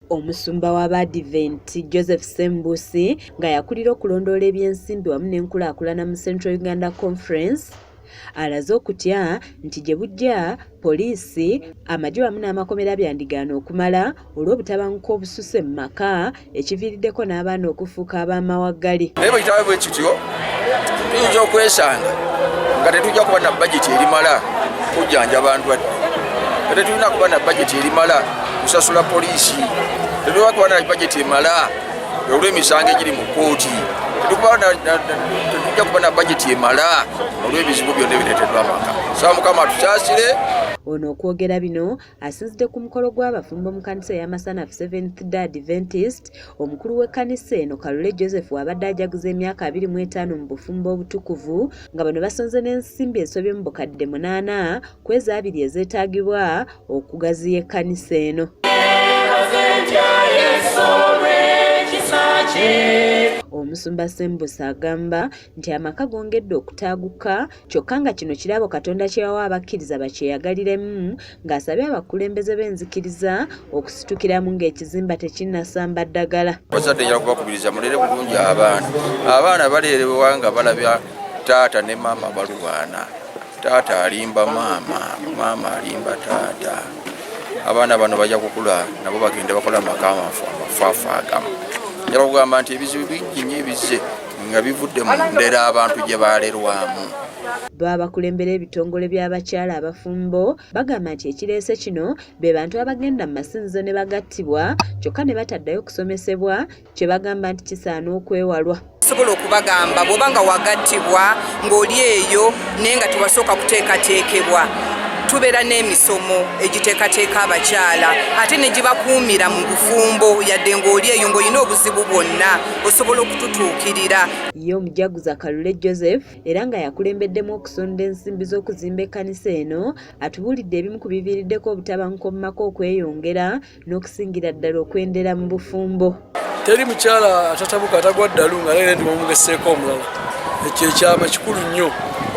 Omusumba w'Abadiventi Joseph Sembusi nga yakulira okulondoola ebyensimbi wamu n'enkulaakulana mu Central Uganda Conference alaze okutya nti gye bujja poliisi amagye wamu n'amakomera byandigaana okumala olw'obutabanguko obususe mu maka ekiviiriddeko n'abaana okufuuka ab'amawaggali. Naye bwe kitaba bwe kityo tuyinza okwesanga nga tetujja kuba na bajeti erimala kujjanjaba ndwadde, tetulina kuba na bajeti erimala kusasula poliisi, tetulina kuba na bajeti emala olw'emisango egiri mu kkooti, tetujja kuba na bajeti emala olw'ebizibu byonna ebireeteddwa amaka. Saba Mukama tukyasire. Ono okwogera bino asinzidde ku mukolo gw'abafumbo mu kkanisa ey'Amasanafu Seventh-day Adventist. Omukulu w'ekkanisa eno Kalule Joseph wabadde ajaguza emyaka 25 mu bufumbo obutukuvu nga bano basonze n'ensimbi esobye mu bukadde 8 ku ezo 2 ezeetaagibwa okugaziya ekkanisa eno. Omusumba Sembusi agamba nti amaka gongedde okutaaguka kyokka nga kino kirabo Katonda kye yawa abakkiriza bakyeyagaliremu, ng'asabye abakulembeze b'enzikiriza okusitukiramu ng'ekizimba tekinnasamba ddagala. Bazadde njala kubakubiriza mulere bulungi abaana baleerebwa nga balabya taata ne maama balwana, taata alimba maama, maama alimba taata. Abaana bano bajja kukula nabo bagende bakola amaka amafaafa agamu. Njala kugamba nti ebizibu bingi nnyo ebizze nga bivudde mu ndera abantu gye baalerwamu. Babakulembera ebitongole by'abakyala abafumbo bagamba nti ekireese kino be bantu abagenda mu masinzizo ne bagattibwa kyokka ne bataddayo okusomesebwa kye bagamba nti kisaana okwewalwa. Sobola okubagamba bw'obanga wagattibwa ng'oli eyo naye nga tewasooka kuteekateekebwa, tubeera n'emisomo egiteekateeka abakyala ate ne gibakuumira mu bufumbo yadde ng'oli eyo ng'olina obuzibu bwonna osobola okututuukirira. Ye omujaguza Kalule Joseph era nga yakulembeddemu okusonda ensimbi z'okuzimba ekkanisa eno atubuulidde ebimu ku biviiriddeko obutabanguko mu maka okweyongera n'okusingira ddala okwendera mu bufumbo. Teri mukyala atatabuka atagwa ddalu nga leero ndi bamugeseeko omulala, ekyo ekyama kikulu nnyo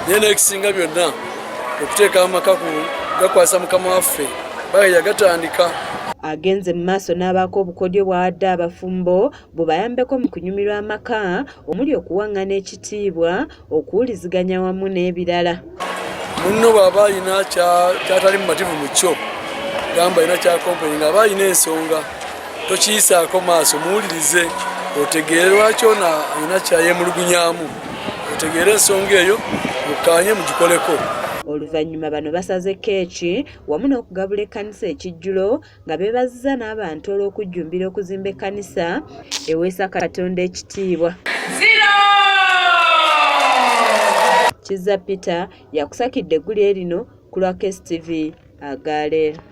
naye n'ekisinga byonna okuteeka amaka gakwasa Mukama waffe yagatandika. Agenze mu maaso n'abaako obukodyo bw'awadde abafumbo bubayambeko mu kunyumirwa amaka omuli okuwaŋŋana ekitiibwa, okuwuliziganya wamu n'ebirala. Munno bw'aba alina kyatali mumativu mu kyo gamba alina kyakomponi nga aba alina ensonga tokiyisaako maaso muwulirize otegeere lwaki ono alina kyayemulugunyaamu, otegeere ensonga eyo mukkaanye mugikoleko. Oluvannyuma bano basaze keeki wamu n'okugabula ekkanisa ekijjulo nga beebazizza n'abantu olw'okujjumbira okuzimba ekkanisa eweesa Katonda ekitiibwa. Kizza Peter yakusakidde eggulire lino ku lwa KSTV Agaaleero.